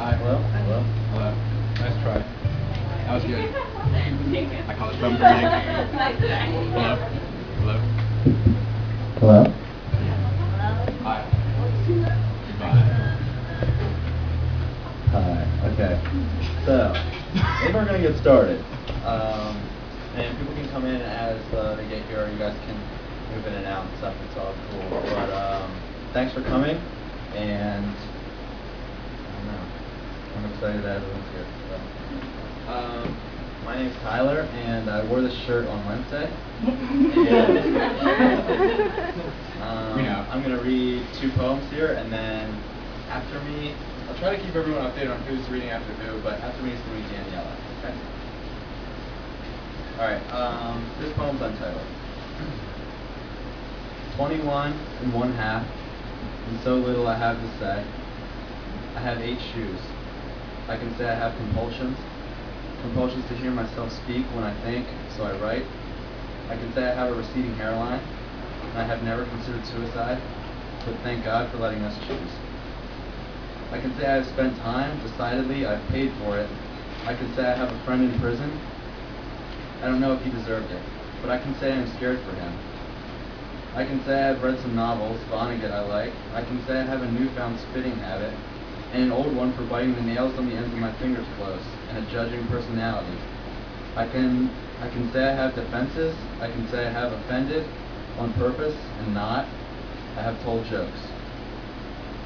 Hi. Hello? Hello? Hello. Nice try. That was good. I call it drum for me. Hello? Hello? Hello? Hi. Goodbye. Hi. Okay. So, I think we're going to get started. And people can come in as they get here, or you guys can move in and out and stuff. It's all cool. But thanks for coming. And I don't know. I'm excited that everyone's here. So. My name's Tyler, and I wore this shirt on Wednesday. I'm going to read 2 poems here, and then after me, I'll try to keep everyone updated on who's reading after who, but after me is going to be Daniela. Okay? Alright, this poem's untitled. 21 and 1/2, and so little I have to say. I have 8 shoes. I can say I have compulsions to hear myself speak when I think, so I write. I can say I have a receding hairline, and I have never considered suicide, but thank God for letting us choose. I can say I have spent time, decidedly, I've paid for it. I can say I have a friend in prison. I don't know if he deserved it, but I can say I'm scared for him. I can say I've read some novels, Vonnegut I like. I can say I have a newfound spitting habit, and an old one for biting the nails on the ends of my fingers close, and a judging personality. I can say I have defenses. I can say I have offended on purpose and not. I have told jokes.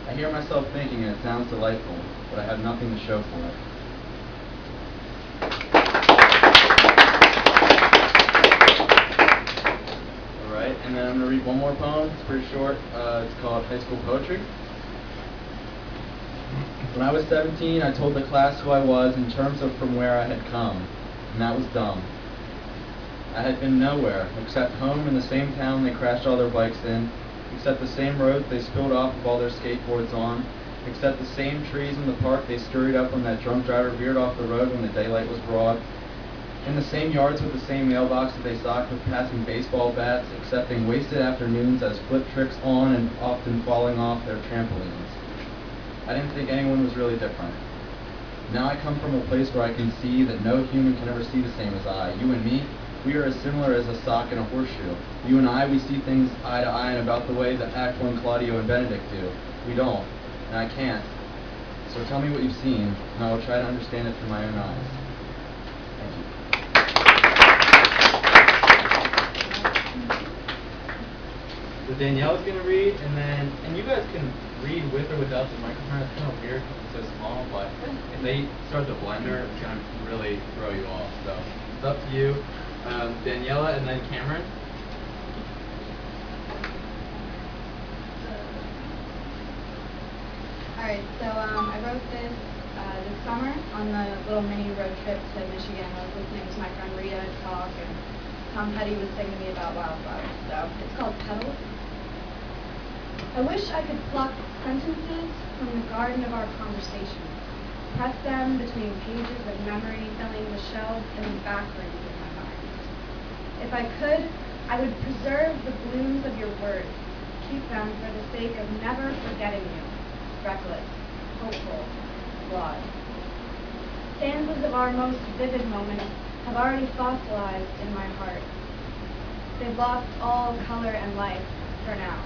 I hear myself thinking and it sounds delightful, but I have nothing to show for it. Alright, and then I'm going to read one more poem. It's pretty short. It's called High School Poetry. When I was 17, I told the class who I was in terms of from where I had come, and that was dumb. I had been nowhere, except home in the same town they crashed all their bikes in, except the same roads they spilled off of all their skateboards on, except the same trees in the park they scurried up when that drunk driver veered off the road when the daylight was broad, in the same yards with the same mailboxes they socked with passing baseball bats, accepting wasted afternoons as flip tricks on and often falling off their trampolines. I didn't think anyone was really different. Now I come from a place where I can see that no human can ever see the same as I. You and me, we are as similar as a sock and a horseshoe. You and I, we see things eye to eye and about the way that Act 1 Claudio and Benedict do. We don't, and I can't. So tell me what you've seen, and I will try to understand it through my own eyes. Thank you. So Danielle's going to read, and you guys can read with or without the microphone. It's kind of weird because it's so small, but if they start the blender, it's going to really throw you off. So it's up to you. Daniela and then Cameron. Alright, so I wrote this summer on the little mini road trip to Michigan. I was listening to my friend Rita talk, and Tom Petty was singing to me about wildflowers. So it's called Petals. I wish I could pluck sentences from the garden of our conversation, press them between pages of memory filling the shelves in the back rooms of my mind. If I could, I would preserve the blooms of your words, keep them for the sake of never forgetting you, reckless, hopeful, flawed. Stanzas of our most vivid moments have already fossilized in my heart. They've lost all color and life for now.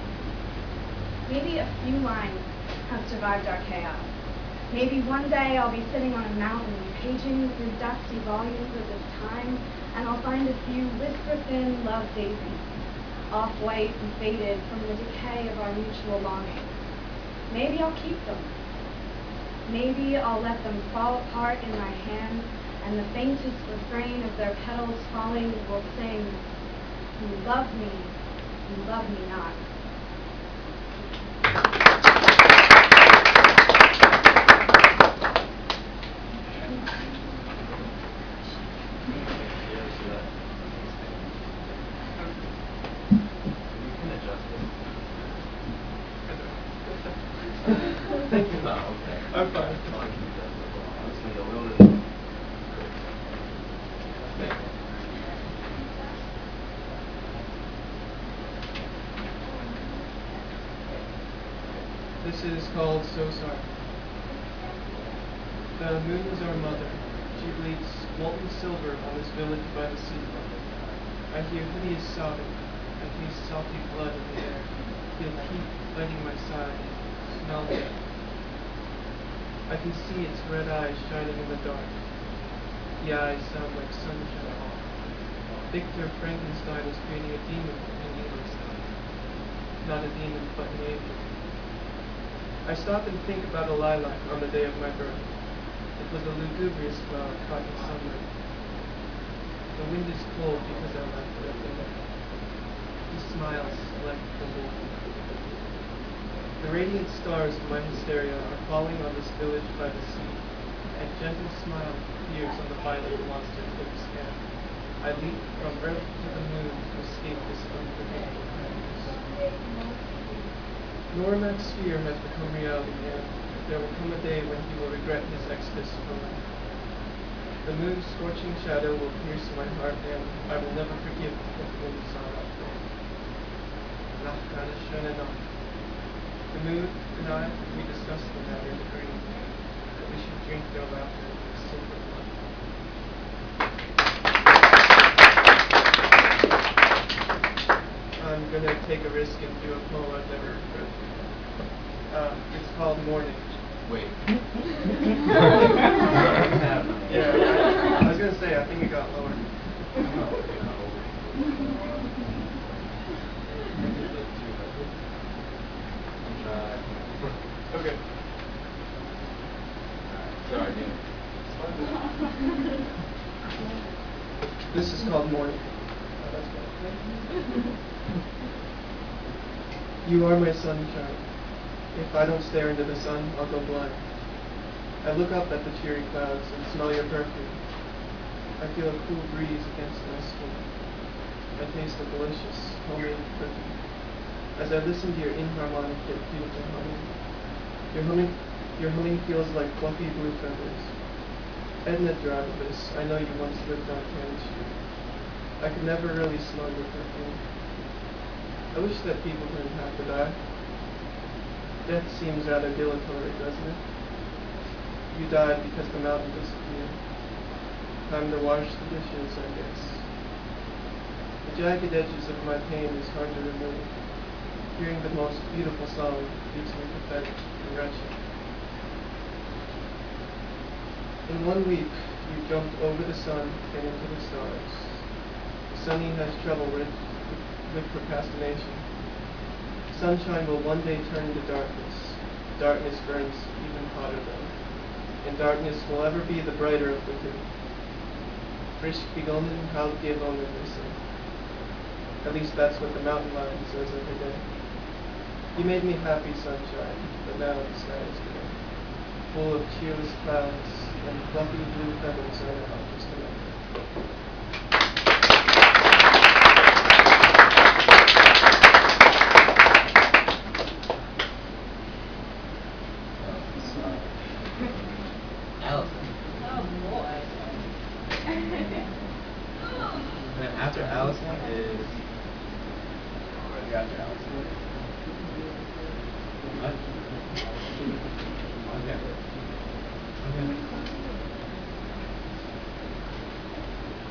Maybe a few lines have survived our chaos. Maybe one day I'll be sitting on a mountain, paging through dusty volumes of this time, and I'll find a few whisper-thin love daisies, off-white and faded from the decay of our mutual longing. Maybe I'll keep them. Maybe I'll let them fall apart in my hand, and the faintest refrain of their petals falling will sing, "You love me, you love me not." I'm fine. This is called So Sorry. The moon is our mother. She bleeds molten silver on this village by the sea. I hear hideous sobbing. I taste salty blood in the air. Feel heat biting my side. Smell death. I can see its red eyes shining in the dark. The eyes sound like sunshine. Victor Frankenstein is creating a demon in Engelstein. Not a demon, but an angel. I stop and think about a lilac on the day of my birth. It was a lugubrious flower caught in sunlight. The wind is cold because I left it at the neck. He smiles like the moon. The radiant stars of my hysteria are falling on this village by the sea. A gentle smile appears on the violet monster's lips scan. I leap from earth to the moon to escape this unforgettable happiness. Normax Sphere has become reality, and there will come a day when he will regret his exodus from life. The moon's scorching shadow will pierce my heart, and I will never forgive what the wind saw out there. Nacht eine schöne Nacht. The moon and I, we discussed the matter in the dream, that we should drink their laughter with silver blood. I'm gonna take a risk and do a poem I've never written. It's called Morning. Wait. Yeah, I was gonna say, I think it got lower. Okay. Sorry, dude. This is called Morning. You are my sunshine. If I don't stare into the sun, I'll go blind. I look up at the cheery clouds and smell your perfume. I feel a cool breeze against my skin. I taste a delicious homemade perfume. As I listen to your inharmonic yet beautiful humming, your humming feels like fluffy blue feathers. Edna Drabovus, I know you once lived on Cannon Street. I could never really smell your perfume. I wish that people didn't have to die. Death seems rather dilatory, doesn't it? You died because the mountain disappeared. Time to wash the dishes, I guess. The jagged edges of my pain is hard to remove. Hearing the most beautiful song makes me pathetic and wretched. In 1 week, you jumped over the sun and into the stars. Sunny has trouble with procrastination. Sunshine will one day turn into darkness. Darkness burns even hotter though. And darkness will ever be the brighter of the two. Frisch begonnen, halt gewonnen, they say. At least that's what the mountain lion says every day. You made me happy, sunshine, but now the sky is gray, full of cheerless clouds and fluffy blue feathers I know just enough. Allison. Oh boy. And then after Allison is. What is after Allison? What? Okay.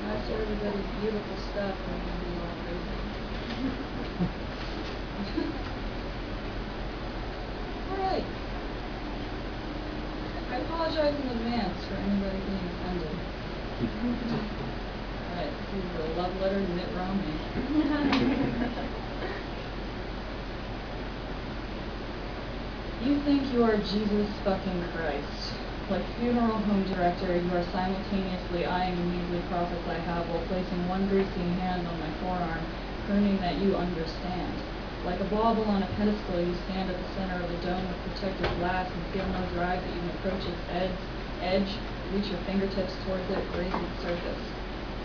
After everybody's beautiful stuff, we're gonna be all crazy. Alright. I apologize in advance for anybody being offended. Alright, this is a love letter to Mitt Romney. You think you are Jesus fucking Christ. Like funeral home director, you are simultaneously eyeing the measly profits I have while placing one greasy hand on my forearm, proving that you understand. Like a bauble on a pedestal, you stand at the center of a dome of protective glass and feel no drag to even approach its edge, reach your fingertips towards it, raise its surface.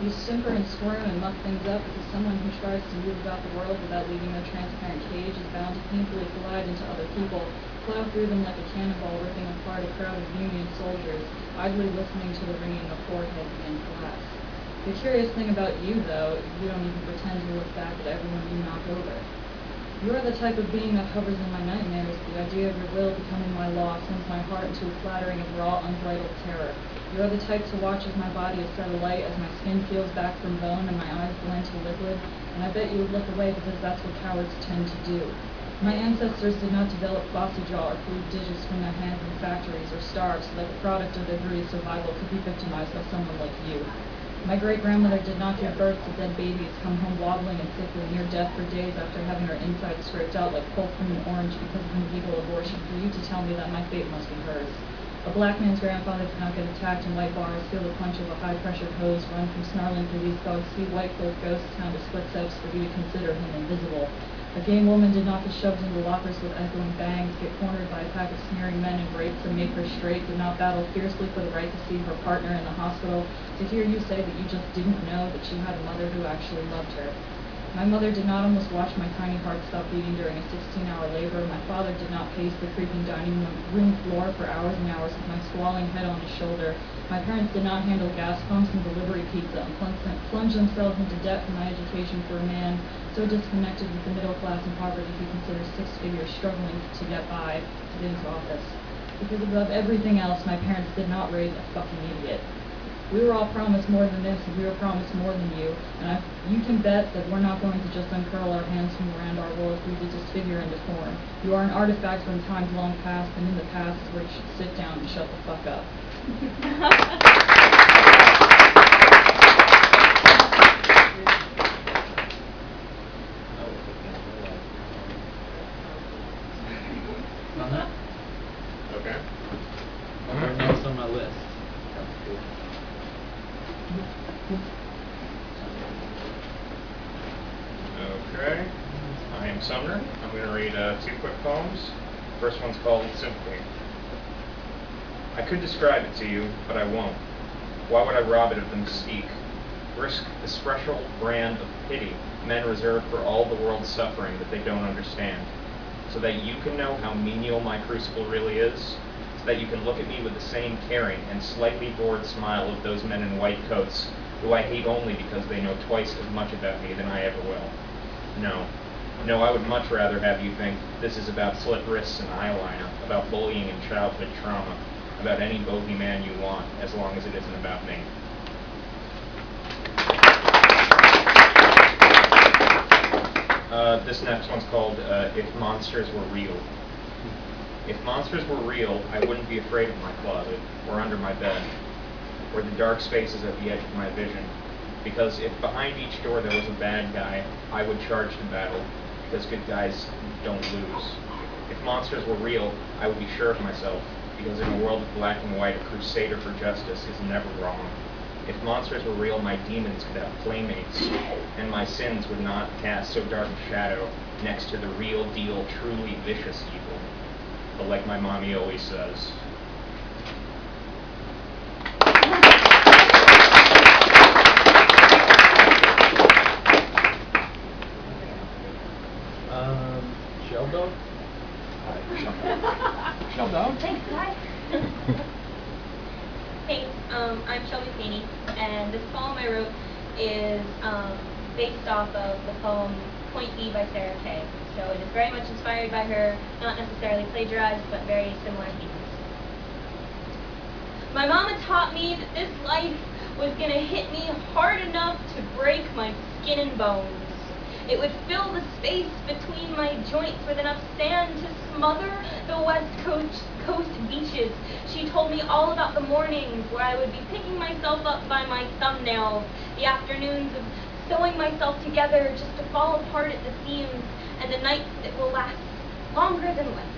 You simper and squirm and muck things up because someone who tries to move about the world without leaving a transparent cage is bound to painfully collide into other people, plow through them like a cannonball ripping apart a crowd of Union soldiers, idly listening to the ringing of foreheads against glass. The curious thing about you, though, is you don't even pretend to look back at everyone you knock over. You are the type of being that hovers in my nightmares. The idea of your will becoming my law sends my heart into a flattering of raw, unbridled terror. You are the type to watch as my body is set alight, as my skin peels back from bone and my eyes blend to liquid, and I bet you would look away because that's what cowards tend to do. My ancestors did not develop flossy jaw or food dishes from their hands in factories or starve so that the product of their greedy survival could be victimized by someone like you. My great-grandmother did not give birth to dead babies, come home wobbling and sickly, near death for days after having her insides scraped out like pulp from an orange because of an illegal abortion, for you to tell me that my fate must be hers. A black man's grandfather did not get attacked in white bars, feel the punch of a high-pressured hose, run from snarling police dogs, see white-clothed ghosts count as footsteps for you to consider him invisible. A gay woman did not get shoved into lockers with echoing bangs, get cornered by a pack of sneering men and raped to make her straight, did not battle fiercely for the right to see her partner in the hospital, to hear you say that you just didn't know that she had a mother who actually loved her. My mother did not almost watch my tiny heart stop beating during a 16-hour labor. My father did not pace the creaking dining room floor for hours and hours with my squalling head on his shoulder. My parents did not handle gas pumps and delivery pizza and plunge themselves into debt for my education for a man so disconnected with the middle class and poverty he considers six figures struggling to get by to get into office. Because above everything else, my parents did not raise a fucking idiot. We were all promised more than this, and we were promised more than you, and you can bet that we're not going to just uncurl our hands from around our will if we disfigure and deform. You are an artifact from times long past, and in the past is where you should sit down and shut the fuck up. Okay. What else on my list? Okay, I am Sumner. I'm going to read two quick poems. First one's called Sympathy. I could describe it to you, but I won't. Why would I rob it of the mystique? Risk the special brand of pity men reserve for all the world's suffering that they don't understand, so that you can know how menial my crucible really is, so that you can look at me with the same caring and slightly bored smile of those men in white coats who I hate only because they know twice as much about me than I ever will. No, I would much rather have you think this is about slit wrists and eyeliner, about bullying and childhood trauma, about any bogey man you want, as long as it isn't about me. This next one's called If Monsters Were Real. If monsters were real, I wouldn't be afraid of my closet, or under my bed, or the dark spaces at the edge of my vision, because if behind each door there was a bad guy, I would charge to battle, because good guys don't lose. If monsters were real, I would be sure of myself, because in a world of black and white, a crusader for justice is never wrong. If monsters were real, my demons could have playmates, and my sins would not cast so dark a shadow next to the real deal, truly vicious evil. But like my mommy always says, Sheldo? Sheldo? Thanks, guys. Hey, I'm Shelby Feeney, and this poem I wrote is based off of the poem Point B by Sarah Kay. So it is very much inspired by her, not necessarily plagiarized, but very similar themes. My mama taught me that this life was going to hit me hard enough to break my skin and bones. It would fill the space between my joints with enough sand to smother the West Coast beaches. She told me all about the mornings where I would be picking myself up by my thumbnails, the afternoons of sewing myself together just to fall apart at the seams, and the nights that will last longer than lifetimes.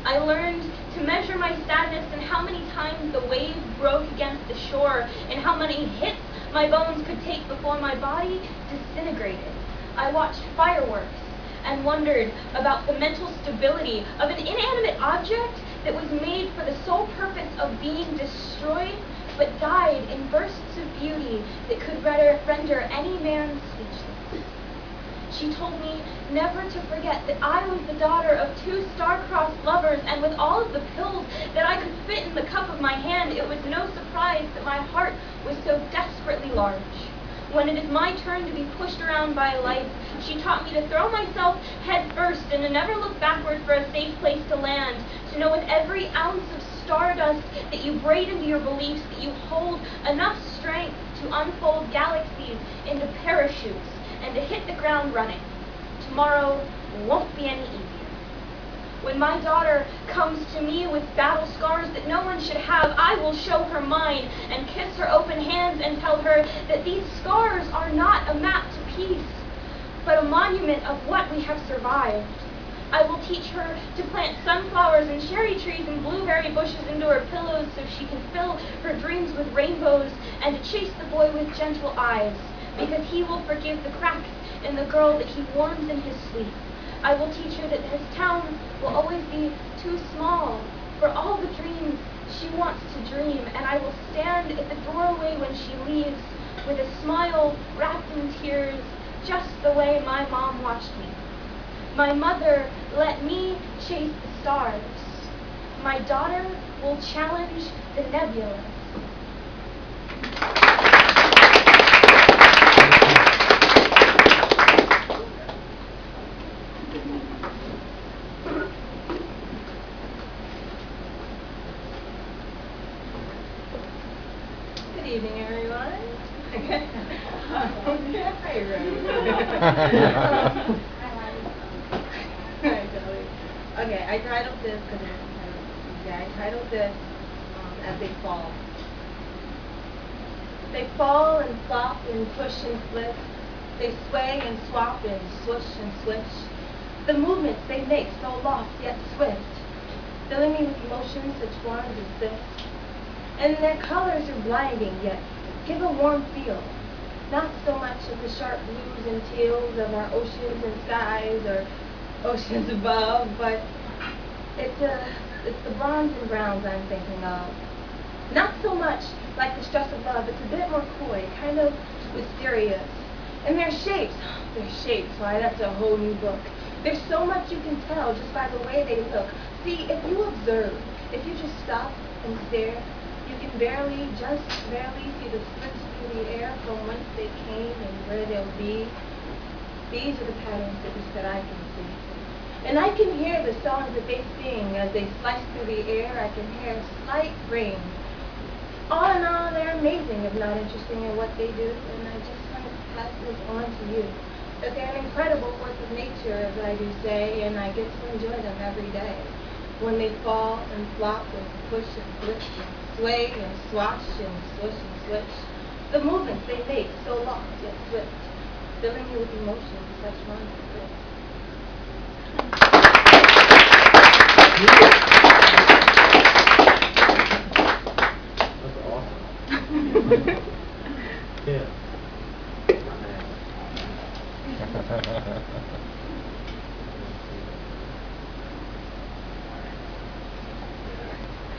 I learned to measure my sadness and how many times the wave broke against the shore, and how many hits my bones could take before my body disintegrated. I watched fireworks and wondered about the mental stability of an inanimate object that was made for the sole purpose of being destroyed, but died in bursts of beauty that could render any man speechless. She told me never to forget that I was the daughter of two star-crossed lovers, and with all of the pills that I could fit in the cup of my hand, it was no surprise that my heart was so desperately large. When it is my turn to be pushed around by life, she taught me to throw myself head first and to never look backward for a safe place to land, to know with every ounce of stardust that you braid into your beliefs that you hold enough strength to unfold galaxies into parachutes and to hit the ground running. Tomorrow won't be any easier. When my daughter comes to me with battle scars that no one should have, I will show her mine and kiss her open hands and tell her that these scars are not a map to peace, but a monument of what we have survived. I will teach her to plant sunflowers and cherry trees and blueberry bushes into her pillows so she can fill her dreams with rainbows, and to chase the boy with gentle eyes, because he will forgive the cracks in the girl that he warms in his sleep. I will teach her that his town will always be too small for all the dreams she wants to dream, and I will stand at the doorway when she leaves with a smile wrapped in tears, just the way my mom watched me. My mother let me chase the stars. My daughter will challenge the nebulous. Good evening, everyone. Hi, Rose. Hi, Kelly. Okay, I titled this because I titled this as they fall. They fall and flop and push and flip. They sway and swap and swoosh and switch. The movements they make so lost yet swift, filling me with emotions such forms as this. And their colors are blinding, yet give a warm feel. Not so much of the sharp blues and teals of our oceans and skies or oceans above, but it's the bronze and browns I'm thinking of. Not so much like the stress of love, it's a bit more coy, kind of mysterious. And their shapes, why that's a whole new book. There's so much you can tell just by the way they look. See, if you observe, if you just stop and stare, you can just barely see the splits through the air from whence they came and where they'll be. These are the patterns that I can see. And I can hear the songs that they sing as they slice through the air. I can hear a slight ring. All in all, they're amazing, if not interesting in what they do, and I just want to pass this on to you. That they're an incredible force of nature, as I do say, and I get to enjoy them every day. When they fall and flop and push and flip and sway and swash and swish and switch. The movements they make so lost yet swift, filling you with emotions such ones as this. That's awesome. Yeah.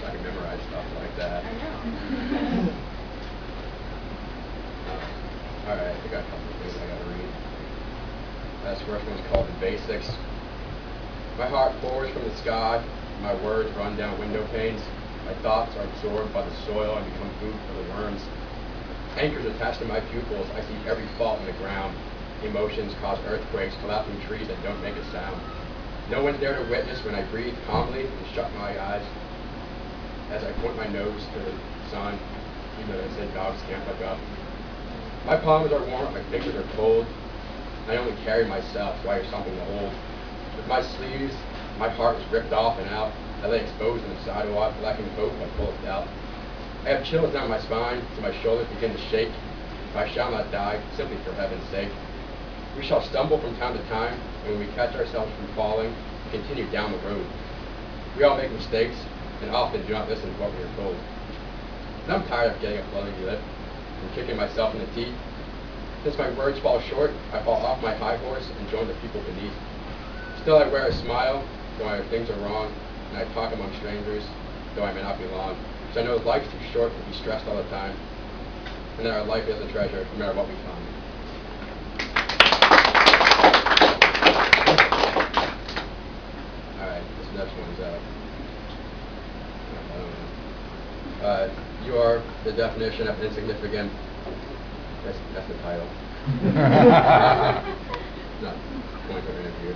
I can memorize stuff like that. I know. Alright, I got a couple of things I gotta read. This first one's called The Basics. My heart pours from the sky, my words run down window panes, my thoughts are absorbed by the soil and become food for the worms. Anchors attached to my pupils, I see every fault in the ground. Emotions cause earthquakes, collapsing trees that don't make a sound. No one's there to witness when I breathe calmly and shut my eyes as I point my nose to the sun, even though they say dogs can't look up. My palms are warm, my fingers are cold. I only carry myself, so I have something to hold. With my sleeves, my heart is ripped off and out. I lay exposed on the sidewalk, lacking hope but full of doubt. I have chills down my spine, till my shoulders begin to shake. If I shall not die, simply for heaven's sake. We shall stumble from time to time, and when we catch ourselves from falling, we continue down the road. We all make mistakes, and often do not listen to what we are told. And I'm tired of getting a bloody lip and kicking myself in the teeth. Since my words fall short, I fall off my high horse and join the people beneath. Still I wear a smile, though I know things are wrong, and I talk among strangers, though I may not belong. Because I know life's too short to be stressed all the time, and that our life is a treasure, no matter what we find. Alright, this next one's you are the definition of insignificant. That's the title. Not point of interview.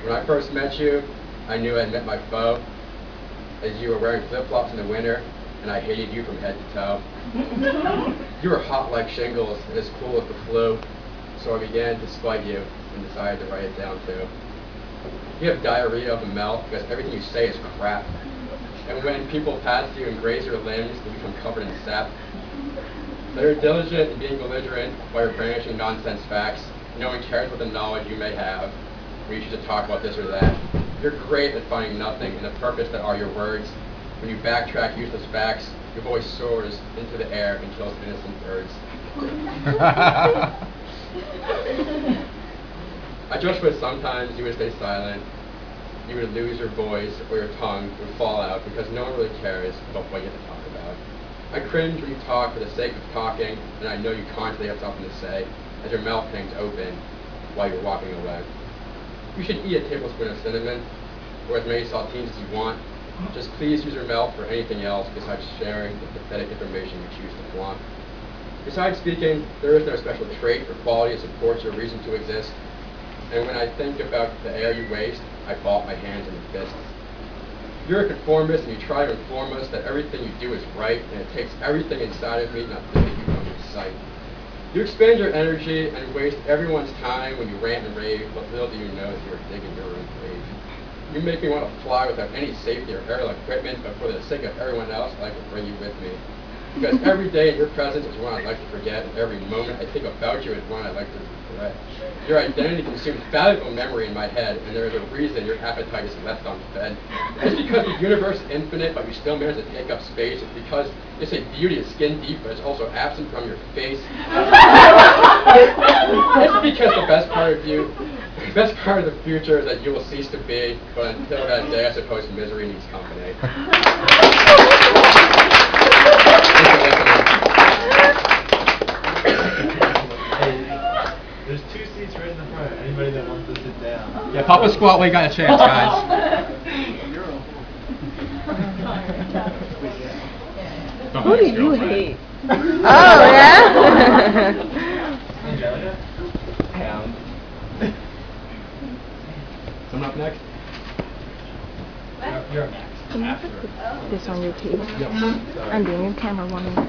When I first met you, I knew I'd met my foe, as you were wearing flip-flops in the winter, and I hated you from head to toe. You were hot like shingles and as cool as the flu, so I began to spite you and decided to write it down too. You have diarrhea of the mouth because everything you say is crap. And when people pass you and graze your limbs, they become covered in sap. They're diligent in being belligerent while you're brandishing nonsense facts. No one cares what the knowledge you may have, or you choose to talk about this or that. You're great at finding nothing and the purpose that are your words. When you backtrack useless facts, your voice soars into the air and kills innocent birds. I just wish sometimes you would stay silent. You would lose your voice or your tongue would fall out because no one really cares about what you have to talk about. I cringe when you talk for the sake of talking, and I know you constantly have something to say as your mouth hangs open while you're walking away. You should eat a tablespoon of cinnamon or as many saltines as you want. Just please use your mouth for anything else besides sharing the pathetic information you choose to flaunt. Besides speaking, there is no special trait or quality that supports your reason to exist. And when I think about the air you waste, I ball up my hands in fists. You're a conformist and you try to inform us that everything you do is right, and it takes everything inside of me not to take you from your sight. You expend your energy and waste everyone's time when you rant and rave, but little do you know that you're digging your own grave. You make me want to fly without any safety or aerial equipment, but for the sake of everyone else, I like to bring you with me. Because every day in your presence is one I'd like to forget, and every moment I think about you is one I'd like to regret. Your identity consumes valuable memory in my head, and there is a reason your appetite is left unfed. It's because the universe is infinite, but you still manage to take up space. It's because they say beauty is skin deep, but it's also absent from your face. It's because the best part of the future is that you will cease to be, but until that day, I suppose misery needs company. There's 2 seats right in the front. Anybody that wants to sit down. Yeah, Papa Squat, we got a chance, guys. Who do you hate? Oh, yeah? Angelica? Someone up next? You're next. Can you After. put this on your table? Yep. I'm doing your camera 1 minute.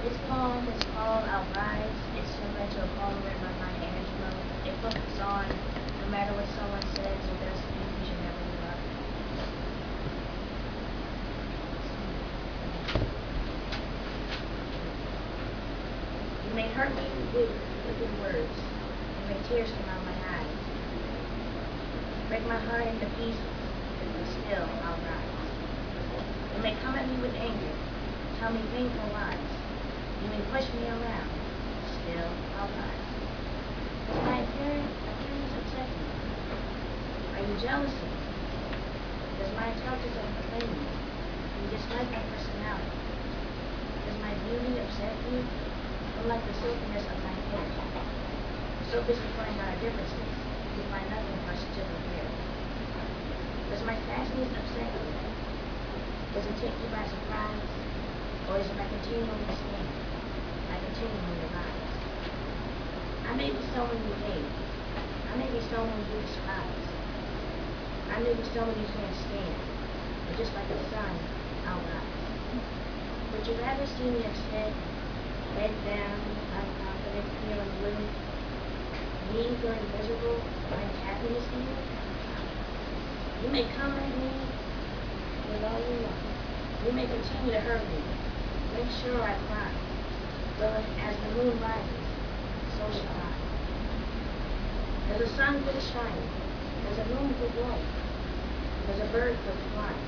This poem is called I'll Rise. It's similar to a poem written by Maya Angelou. It focuses on no matter what someone says or does to you, you should never give up. You may hurt me with wicked words. You may tears come out my eyes. Break my heart into pieces, but still I'll rise. You may come at me with anger, tell me painful lies. You may push me around, still I'll rise. Does my appearance upset you? Are you jealous of me? Does my intelligence offend you? Do you dislike my personality? Does my beauty upset you? Unlike the silkiness of my hair. So busy pointing out our differences, you find nothing for us to compare. Does my fastness upset you? Does it take you by surprise? Or is it my continual stand? My continual rise? I may be someone you hate. I may be someone you despise. I may be someone you can't stand. But just like the sun, I'll rise. Would you rather see me upset, head down, unconfident, feeling blue? Me feeling miserable, find happiness in you? You may come at me with all you want. You may continue to hurt me. Make sure I cry. But as the moon rises, so shall I. Does the sun quit shining? Does the moon quit glowing? Does a bird quit flying?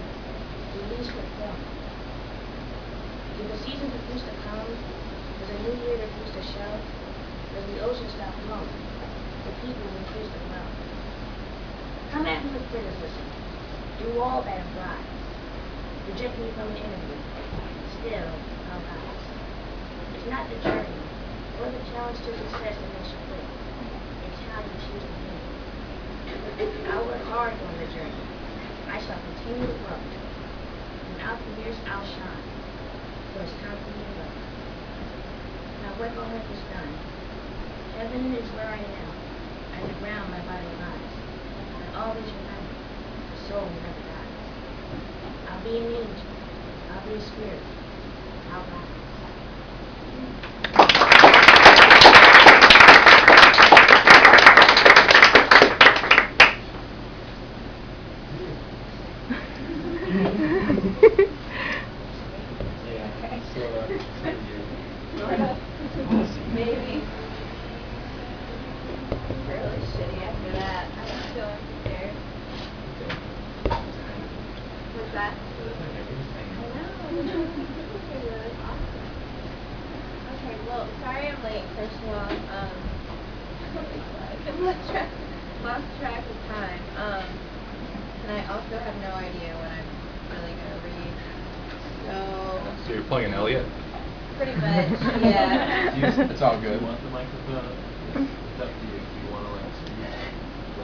Do leaves quit forming? Do the seasons refuse to come? Does a new year refuse to show? Does the ocean stop flowing? The people refuse to know. Come at me with criticism. Do all that implies. Reject me from the interview. Still, I'll rise. It's not the journey or the challenge to success that makes you quit. It's how you choose to live. I'll work hard on the journey. I shall continue to grow. And out the years I'll shine. so it's time for me to go. My work on earth is done. Heaven is where I am, and the ground my body lies. And always remember, the soul never dies. I'll be an angel. I'll be a spirit. I'll rise. Maybe. Really shitty after that. I'm feeling scared. What's that? I know. Really awesome. Okay, well, sorry I'm late, first of all. I've lost track of time. And I also have no idea what I'm really gonna read. So you're playing Elliot? pretty much, yeah. It's all good. Do you want the microphone? It's up to you. Do you want to like speak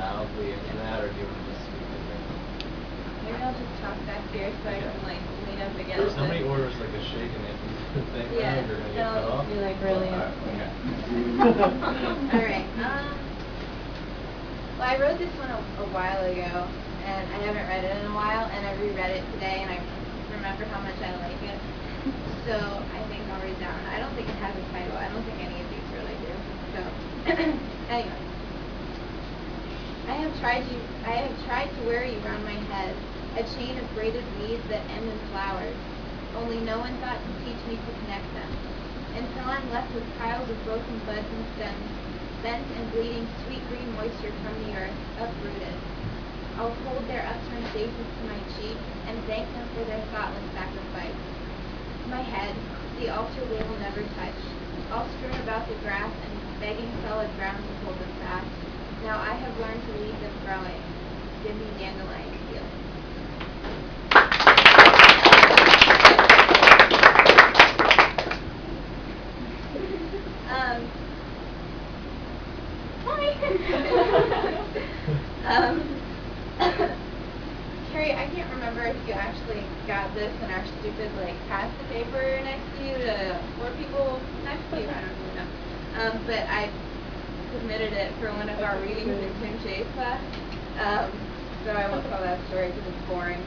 loudly into that, or do you want to just speak in there? Maybe I'll just talk back here so I can like lean up against If somebody it. orders like a shake and it thing, Yeah, you're gonna then get cut I'll off. just be like really. Okay. Alright, well I wrote this one a while ago, and I haven't read it in a while, and I reread it today, and I remember how much I like it. So I think I'll read that one. I don't think it has a title. I don't think any of these really do. So anyway. I have tried to wear you round my head, a chain of braided weeds that end in flowers. Only no one thought to teach me to connect them. Until I'm left with piles of broken buds and stems, bent and bleeding sweet green moisture from the earth, uprooted. I'll hold their upturned faces to my cheek and thank them for their thoughtless sacrifice. My head, the altar they will never touch, all strewn about the grass and begging solid ground to hold them fast. Now I have learned to leave them growing. Give me dandelion feeling. Carrie, I can't remember if you actually got this and our stupid passed the paper next to you to 4 people next to you. I don't even know. But I submitted it for one of our readings in Tim Shay's class. So I won't tell that story because it's boring.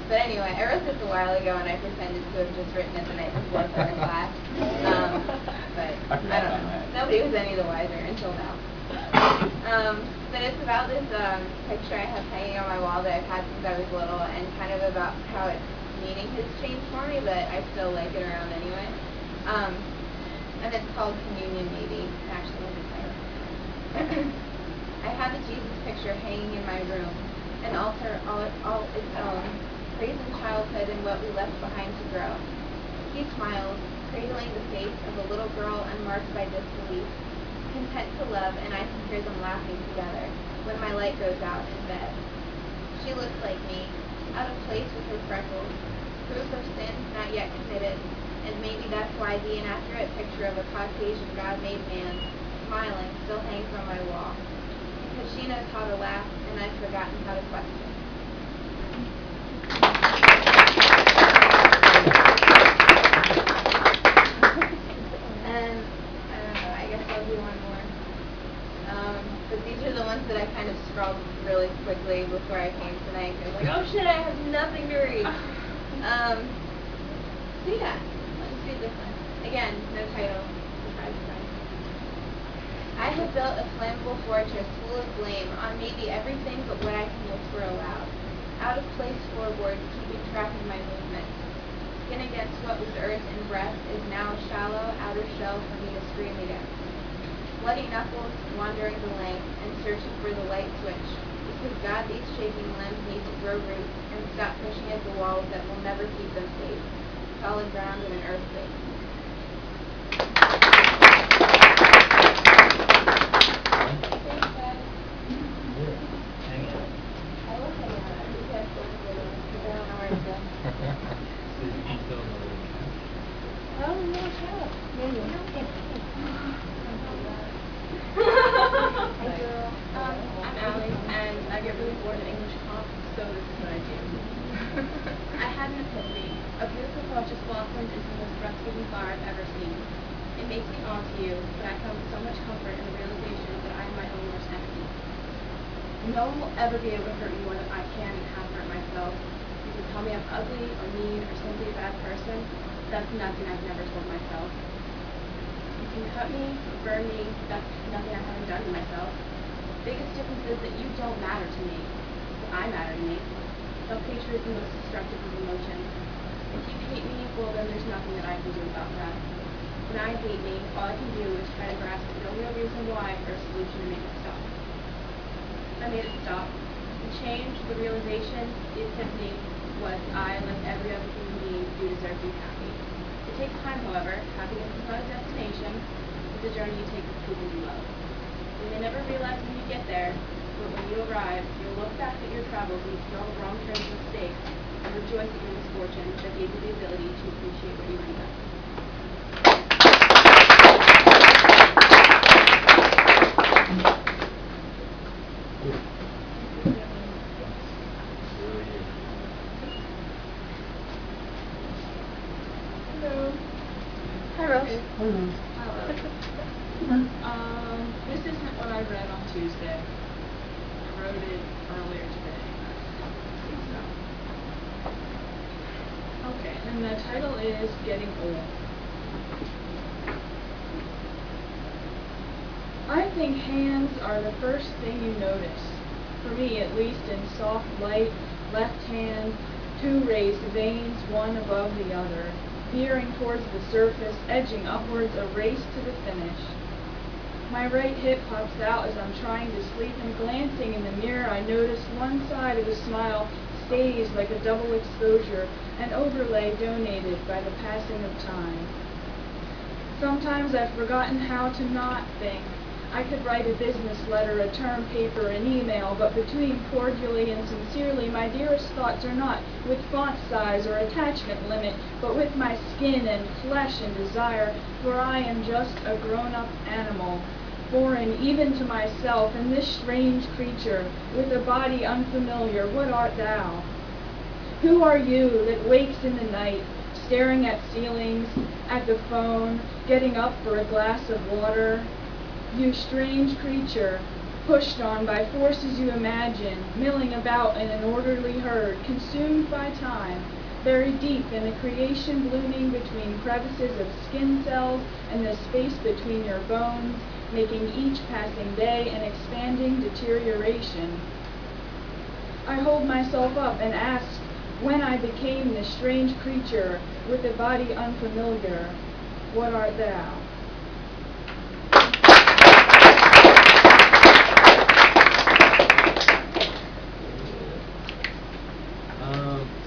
But anyway, I wrote this a while ago and I pretended to have just written it the night before for our class. But I don't know. Nobody was any the wiser until now. But it's about this picture I have hanging on my wall that I've had since I was little, and kind of about how its meaning has changed for me, but I still like it around anyway. And it's called Communion Maybe. It actually has a title. I have a Jesus picture hanging in my room, an altar all its own, praising childhood and what we left behind to grow. He smiles, cradling the face of a little girl unmarked by disbelief, content to love, and I can hear them laughing together when my light goes out in bed. She looks like me, out of place with her freckles, proof of sin not yet committed, and maybe that's why the inaccurate picture of a Caucasian God-made man, smiling, still hangs on my wall. Because she knows how to laugh, and I've forgotten how to question. And I don't know, I guess I'll do one more. But these are the ones that I kind of scrawled really quickly before I came tonight. I was like, oh shit, I have nothing to read. So yeah, let's read this one. Again, no title. Surprise, surprise. I have built a flammable fortress full of blame on maybe everything but what I can whisper aloud. Out of place floorboards keeping track of my movements. Skin against what was earth and breath is now a shallow outer shell for me to scream against. Bloody knuckles wandering the length and searching for the light switch, because God these shaking limbs need to grow roots and stop pushing at the walls that will never keep them safe. Solid ground in an earthquake. I'm Allie, and I get really bored in English comp, so this is what I do. I had an epiphany. A beautiful thought just walked makes me odd to you, but I found so much comfort in the realization that I am my own worst enemy. No one will ever be able to hurt me more than I can and have hurt myself. You can tell me I'm ugly or mean or simply a bad person. That's nothing I've never told myself. You can cut me or burn me. That's nothing I haven't done to myself. The biggest difference is that you don't matter to me, but I matter to me. Self-hatred is the most destructive of emotions. If you hate me, well then there's nothing that I can do about that. When I hate me, all I can do is try to grasp no real reason why or a solution to make it stop. I made it stop. The change, the realization, the epiphany was I, like every other human being, do deserve to be happy. It takes time, however. Happiness is not a destination. It's a journey you take with people you love. You may never realize when you get there, but when you arrive, you'll look back at your travels and see all the wrong turns and mistakes, and rejoice at your misfortune that gave you the ability to appreciate what you end up. Hello. Hi, Rose. Hello. This isn't what I read on Tuesday. I wrote it earlier today. Okay, and the title is Getting Old. I think hands are the first thing you notice. For me, at least, in soft light, left hand, two raised veins, one above the other, veering towards the surface, edging upwards, a race to the finish. My right hip pops out as I'm trying to sleep, and glancing in the mirror, I notice one side of the smile stays like a double exposure, an overlay donated by the passing of time. Sometimes I've forgotten how to not think. I could write a business letter, a term paper, an email, but between cordially and sincerely, my dearest thoughts are not with font size or attachment limit, but with my skin and flesh and desire, for I am just a grown-up animal, foreign even to myself, and this strange creature, with a body unfamiliar, what art thou? Who are you that wakes in the night, staring at ceilings, at the phone, getting up for a glass of water? You strange creature, pushed on by forces you imagine, milling about in an orderly herd, consumed by time, buried deep in a creation blooming between crevices of skin cells and the space between your bones, making each passing day an expanding deterioration. I hold myself up and ask when I became this strange creature with a body unfamiliar, what art thou?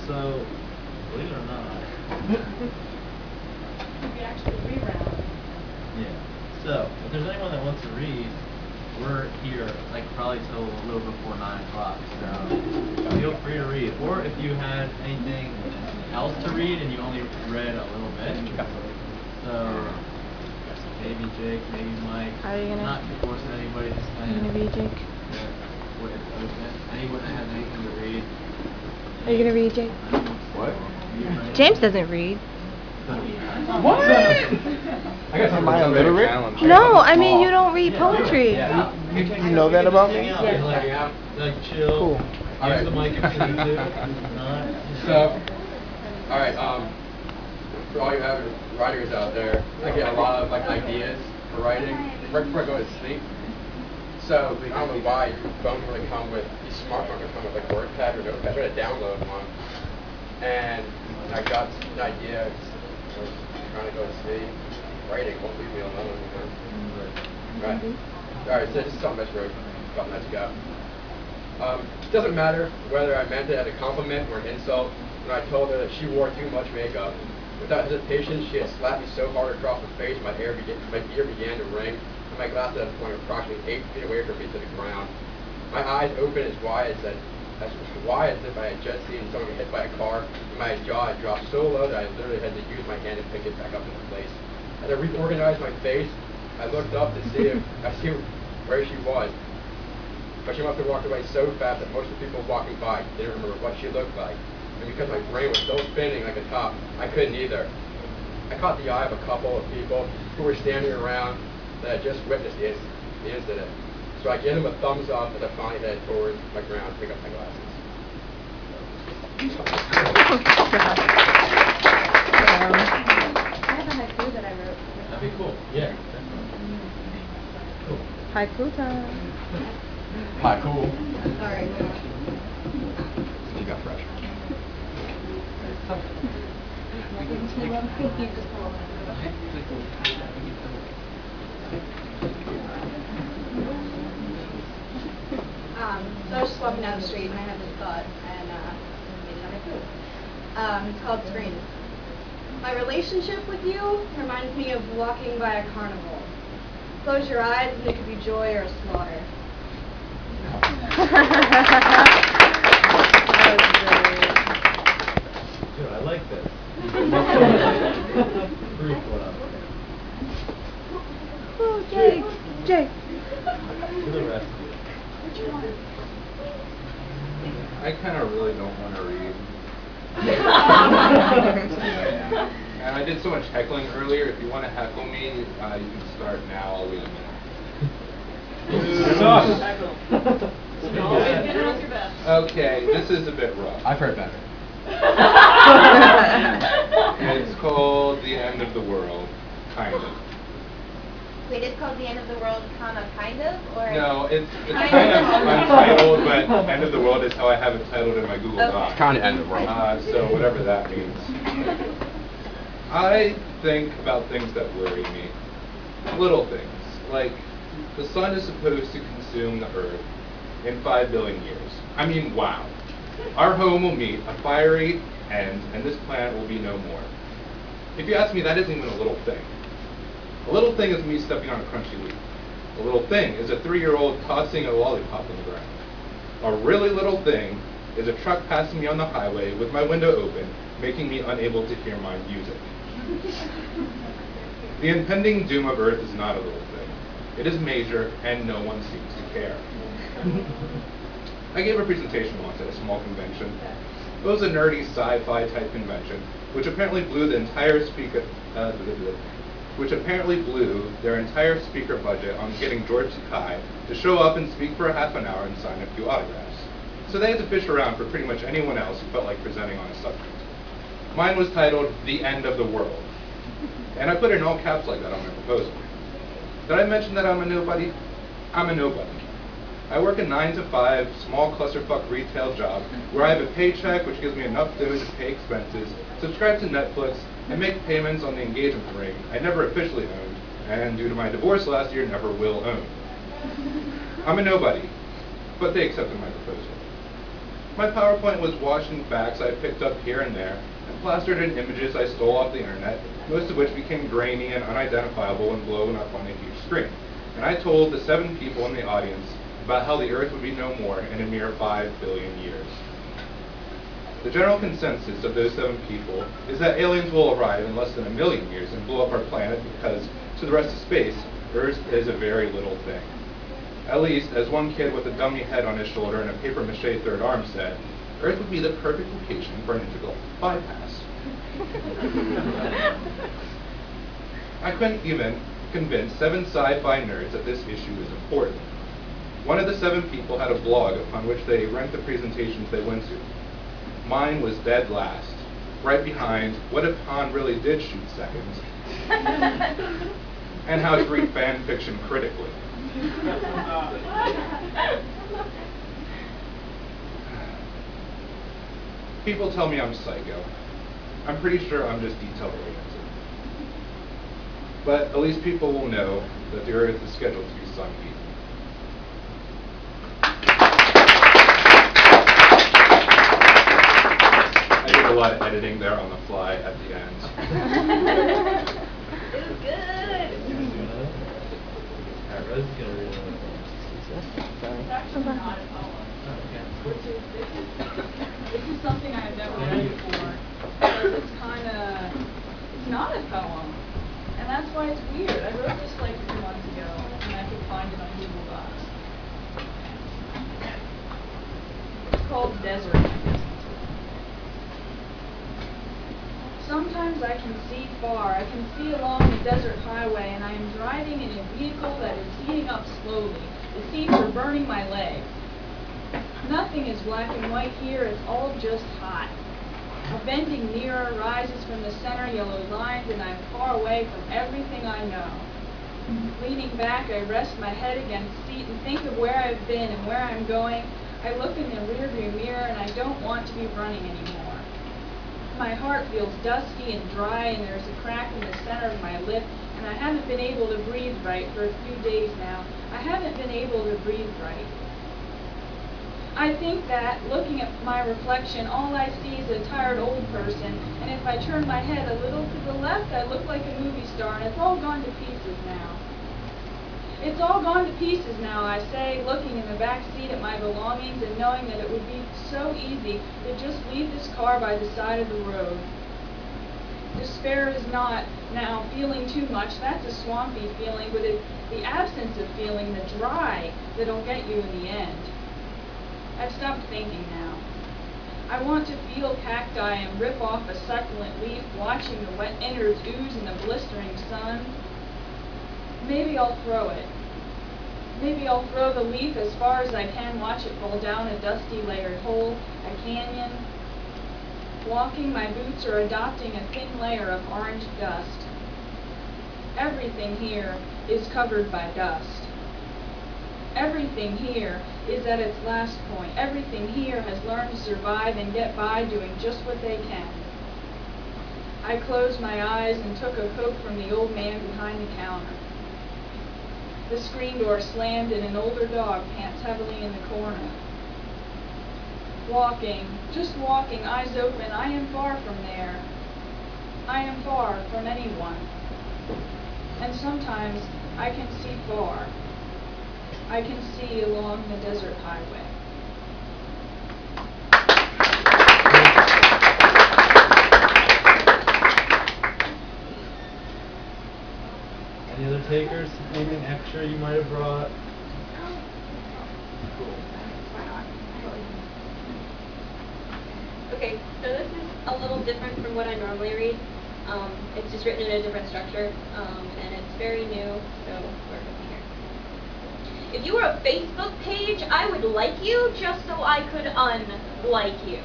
So, believe it or not, We actually reround. yeah. So, if there's anyone that wants to read, we're here like probably till a little before 9 o'clock. So, feel free to read. Or if you had anything else to read and you only read a little bit, so maybe Jake, maybe Mike. Are you gonna? Not forcing anybody to Are stand. you gonna read, Jake? Anyone that has anything to read. Are you gonna read, Jake? What? James doesn't read. What? I got some illiterate? No, I mean you don't read poetry. Yeah. You know that about me? Yeah. Like chill. Cool. Use the mic if you need to. Not. So, alright, for all you avid writers out there, I get a lot of like ideas for writing right before I go to sleep. So, I don't know why phones really come with, these smartphones that come with like WordPad or Notepad. I tried to download one, and I got an idea, I was trying to go to sleep, writing won't leave me alone, you know? Right. Alright, so this is something that's wrote a couple minutes ago. It doesn't matter whether I meant it as a compliment or an insult when I told her that she wore too much makeup. Without hesitation, she had slapped me so hard across the face my ear began to ring, and my glasses at a point approximately 8 feet away from me to the ground. My eyes opened as wide as if I had just seen someone get hit by a car, and my jaw had dropped so low that I literally had to use my hand to pick it back up into place. As I reorganized my face, I looked up to see where she was. But she must have walked away so fast that most of the people walking by didn't remember what she looked like. And because my brain was still spinning like a top, I couldn't either. I caught the eye of a couple of people who were standing around that had just witnessed the incident. So I give them a thumbs up as I finally head towards my ground to pick up my glasses. I have a haiku that I wrote. That'd be cool. Yeah, definitely. Cool. Haiku time. Hi, cool. Sorry. You got pressure. So I was just walking down the street and I had this thought and made it on my food. It's called Scream. My relationship with you reminds me of walking by a carnival. Close your eyes and it could be joy or a slaughter. Dude, I like this. Proof what up. Oh, Jake. Jake. To the rescue. I kind of really don't want to read. And I did so much heckling earlier. If you want to heckle me, you can start now. I'll wait a minute. Okay, this is a bit rough. I've heard better. It's called The End of the World, kind of. Wait, it's called The End of the World, comma, kind of? Or No, it's kind of untitled, but End of the World is how I have it titled in my Google Docs. It's kind of end of the world. So whatever that means. I think about things that worry me. Little things, like the sun is supposed to consume the Earth in 5 billion years. I mean, wow. Our home will meet a fiery end, and this planet will be no more. If you ask me, that isn't even a little thing. A little thing is me stepping on a crunchy leaf. A little thing is a 3-year-old tossing a lollipop on the ground. A really little thing is a truck passing me on the highway with my window open, making me unable to hear my music. The impending doom of Earth is not a little thing. It is major, and no one seems to care. I gave a presentation once at a small convention. It was a nerdy sci-fi type convention, which apparently blew their entire speaker budget on getting George Takei to show up and speak for a half an hour and sign a few autographs. So they had to fish around for pretty much anyone else who felt like presenting on a subject. Mine was titled The End of the World, and I put it in all caps like that on my proposal. Did I mention that I'm a nobody? I'm a nobody. I work a 9-to-5 small clusterfuck retail job where I have a paycheck which gives me enough dough to pay expenses, subscribe to Netflix, and make payments on the engagement ring I never officially owned, and due to my divorce last year, never will own. I'm a nobody, but they accepted my proposal. My PowerPoint was washed in facts I picked up here and there, and plastered in images I stole off the internet, most of which became grainy and unidentifiable when blown up on a huge screen. And I told the 7 people in the audience about how the Earth would be no more in a mere 5 billion years. The general consensus of those 7 people is that aliens will arrive in less than 1 million years and blow up our planet because, to the rest of space, Earth is a very little thing. At least, as one kid with a dummy head on his shoulder and a papier-mâché third arm said, Earth would be the perfect location for an integral bypass. I couldn't even convince 7 sci-fi nerds that this issue is important. One of the 7 people had a blog upon which they ranked the presentations they went to. Mine was dead last, right behind What If Han Really Did Shoot Seconds, and How to Read Fan Fiction Critically. People tell me I'm psycho. I'm pretty sure I'm just detail-oriented. But at least people will know that the Earth is scheduled to be sun-heated. I did a lot of editing there on the fly at the end. It was good. Alright, Rose is gonna read another one. It's actually not a poem. This is something I've never read before. Because it's not a poem. And that's why it's weird. I wrote this like 3 months ago, and I could find it on Google Docs. It's called Desert. Sometimes sometimes I can see far. I can see along the desert highway, and I am driving in a vehicle that is heating up slowly. The seats are burning my legs. Nothing is black and white here. It's all just hot. A bending mirror rises from the center yellow lines, and I'm far away from everything I know. Leaning back, I rest my head against the seat and think of where I've been and where I'm going. I look in the rearview mirror, and I don't want to be running anymore. My heart feels dusty and dry, and there's a crack in the center of my lip, and I haven't been able to breathe right for a few days now. I haven't been able to breathe right. I think that, looking at my reflection, all I see is a tired old person, and if I turn my head a little to the left, I look like a movie star, and it's all gone to pieces now. It's all gone to pieces now, I say, looking in the back seat at my belongings and knowing that it would be so easy to just leave this car by the side of the road. Despair is not now feeling too much. That's a swampy feeling, but it's the absence of feeling, the dry, that'll get you in the end. I've stopped thinking now. I want to feel cacti and rip off a succulent leaf, watching the wet innards ooze in the blistering sun. Maybe I'll throw it. Maybe I'll throw the leaf as far as I can, watch it fall down a dusty layered hole, a canyon. Walking, my boots are adopting a thin layer of orange dust. Everything here is covered by dust. Everything here is at its last point. Everything here has learned to survive and get by doing just what they can. I closed my eyes and took a Coke from the old man behind the counter. The screen door slammed and an older dog pants heavily in the corner. Walking, just walking, eyes open, I am far from there. I am far from anyone. And sometimes I can see far. I can see along the desert highway. Any other takers? Anything extra you might have brought? Cool. Okay, so this is a little different from what I normally read. It's just written in a different structure, and it's very new, so we're going here. If you were a Facebook page, I would like you just so I could unlike you.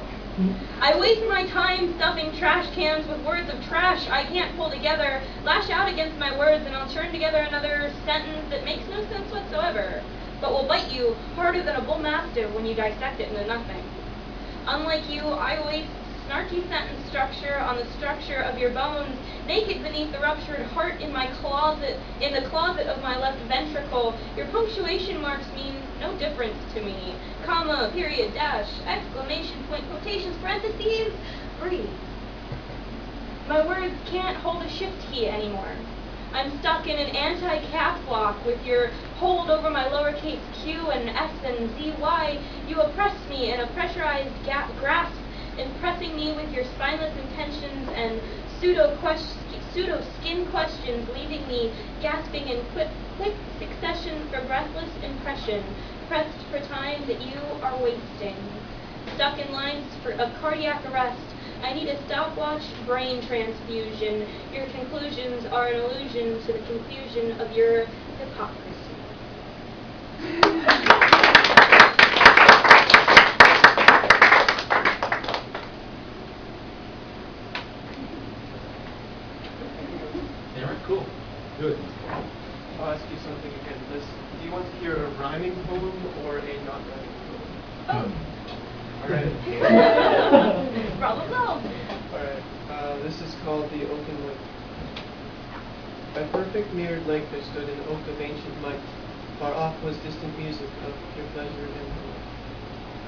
I waste my time stuffing trash cans with words of trash I can't pull together, lash out against my words, and I'll turn together another sentence that makes no sense whatsoever, but will bite you harder than a bull mastiff when you dissect it into nothing. Unlike you, I waste snarky sentence structure on the structure of your bones, naked beneath the ruptured heart in my closet, in the closet of my left ventricle. Your punctuation marks mean no difference to me. Comma, period, dash, exclamation point, quotations, parentheses, breathe. My words can't hold a shift key anymore. I'm stuck in an anti-caps lock with your hold over my lowercase q and s and zy. You oppress me in a pressurized grasp, impressing me with your spineless intentions and pseudo-skin questions, leaving me gasping in quick succession for breathless impression, pressed for time that you are wasting. Stuck in lines of cardiac arrest, I need a stopwatch brain transfusion. Your conclusions are an allusion to the confusion of your hypocrisy. Aaron, cool. Good. I'll ask you something again. Do you want to hear a rhyming poem or a not rhyming poem? All right. Problem solved. All right. This is called The Oaken Lake. By perfect mirrored lake there stood an oak of ancient might. Far off was distant music of pure pleasure and delight.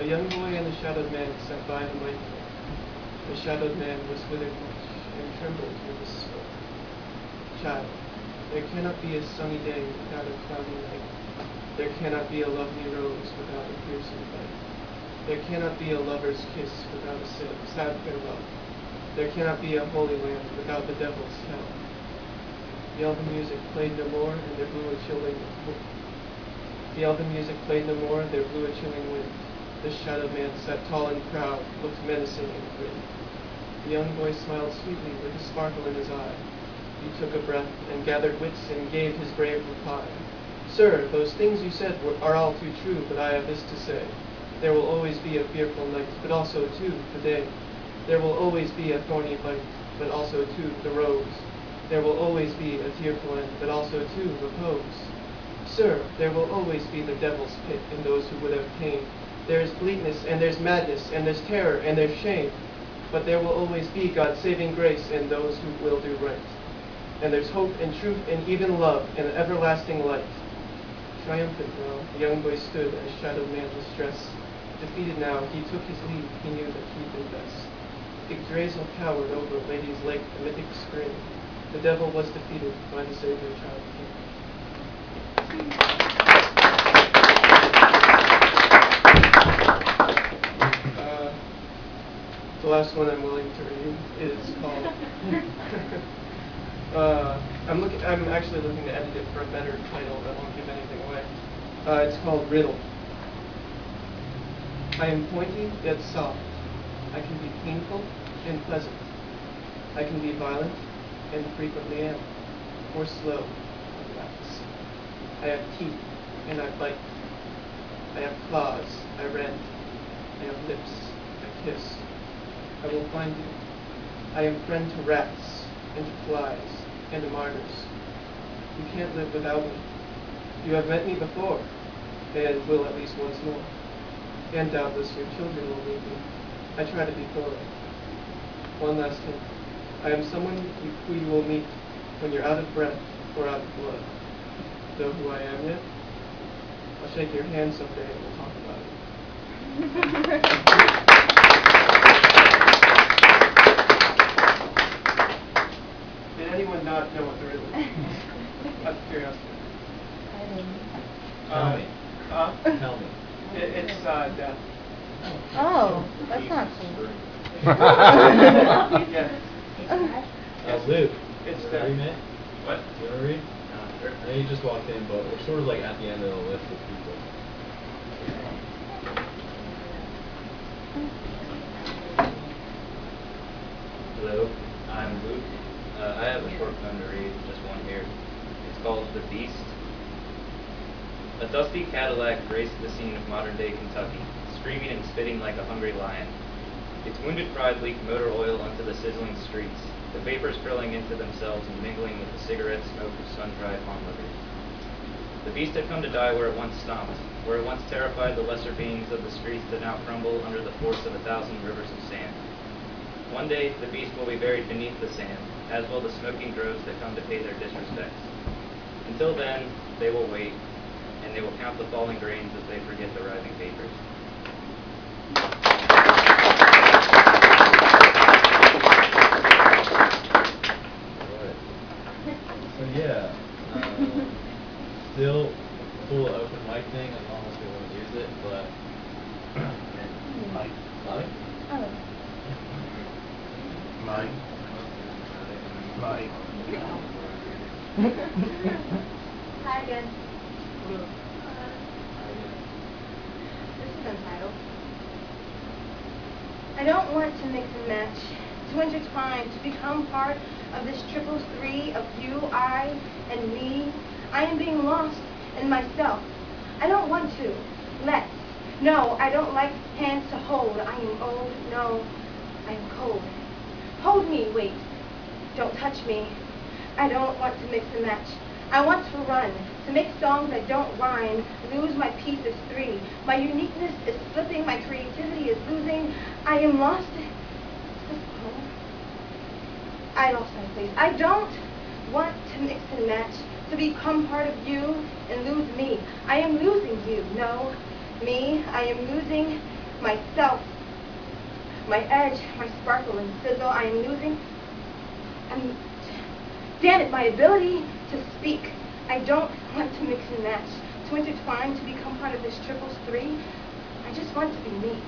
A young boy and a shadowed man sat by the might lake. The shadowed man was withered much and trembled with his sweat. Child, there cannot be a sunny day without a cloudy night. There cannot be a lovely rose without a piercing bite. There cannot be a lover's kiss without a sad farewell. There cannot be a holy land without the devil's hell. The elven music played no more, and there blew a chilling wind. The elven music played no more, there blew a chilling wind. The shadowed man sat tall and proud, looked menacing and grim. The young boy smiled sweetly with a sparkle in his eye. He took a breath and gathered wits and gave his brave reply. Sir, those things you said are all too true, but I have this to say. There will always be a fearful night, but also, too, the day. There will always be a thorny light, but also, too, the rose. There will always be a tearful end, but also, too, repose. Sir, there will always be the devil's pit in those who would have pain. There is bleakness, and there's madness, and there's terror, and there's shame. But there will always be God's saving grace in those who will do right. And there's hope and truth and even love and an everlasting light. Triumphant now, the young boy stood as shadowed man distress. Defeated now, he took his leave, he knew that he'd been best. Yggdrasil cowered over Lady's Lake, the mythic spring. The devil was defeated by the Savior Child King. The last one I'm willing to read is called. I'm actually looking to edit it for a better title that won't give anything away. It's called Riddle. I am pointy yet soft. I can be painful and pleasant. I can be violent and frequently am, or slow and lax. I have teeth and I bite. I have claws, I rend. I have lips, I kiss. I will find you. I am friend to rats, and to flies, and to martyrs. You can't live without me. You have met me before, and will at least once more. And doubtless your children will meet me. I try to be thorough. One last hint. I am someone who you will meet when you're out of breath or out of blood. Know who I am yet? I'll shake your hand someday and we'll talk about it. Did anyone not know what the riddle is? Out of curiosity. Tell me. Tell me. It's death. Oh, that's not cool. Yes. Luke, It's you death. wanna read, mate? What? You want to read? Sure. I know you just walked in, but we're sort of like at the end of the list of people. Hello, I'm Luke. I have a short poem to read, just one here. It's called The Beast. A dusty Cadillac graced the scene of modern-day Kentucky, screaming and spitting like a hungry lion. Its wounded pride leaked motor oil onto the sizzling streets, the vapors curling into themselves and mingling with the cigarette smoke of sun-dried onlookers. The beast had come to die where it once stomped, where it once terrified the lesser beings of the streets that now crumble under the force of 1,000 rivers of sand. One day, the beast will be buried beneath the sand, as will the smoking droves that come to pay their disrespects. Until then, they will wait, and they will count the falling grains as they forget the rising vapors. So yeah, still full open mic thing as long as we want to use it, but Mike. Oh. Mike. Mike. Hi again. This is untitled. I don't want to mix and match, to intertwine, to become part of this triple three of you, I, and me. I am being lost in myself. I don't want to. Let's. No, I don't like hands to hold. I am old. No, I am cold. Hold me, wait. Don't touch me. I don't want to mix and match. I want to run, to make songs that don't rhyme, lose my piece as three. My uniqueness is slipping, my creativity is losing. I am lost. Is this a poem? I lost my place. I don't want to mix and match, to become part of you and lose me. I am losing you, no, me. I am losing myself, my edge, my sparkle and sizzle. I am losing, damn it, my ability to speak. I don't want to mix and match, to intertwine, to become part of this triples three. I just want to be me.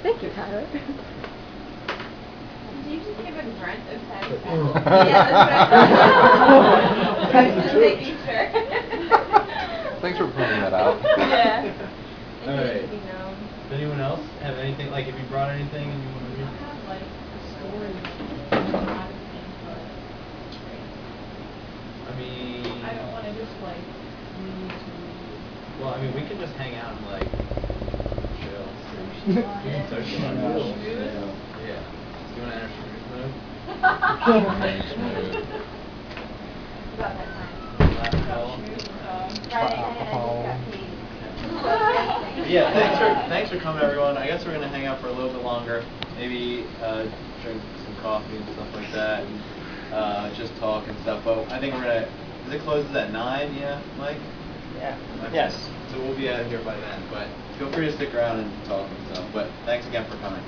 Thank you, Tyler. Did you just give a grunt of satisfaction? Yeah, that's what I thought. Just making sure. Thanks for pointing that out. Yeah. It All needs right. to be known. Does anyone else have anything, like if you brought anything and you want to read? have like a story. I mean. I don't want to just like read to Well, I mean, we can just hang out and like chill. We can socialize. Yeah. Do you want to enter schmooze mode? About that time. Last call. Friday night, I just got paid. Yeah, thanks for coming, everyone. I guess we're gonna hang out for a little bit longer, maybe drink some coffee and stuff like that, and just talk and stuff. But I think we're gonna. Does it closes at 9? Yeah, Mike. Yeah. Okay. Yes. So we'll be out of here by then. But feel free to stick around and talk and stuff. But thanks again for coming.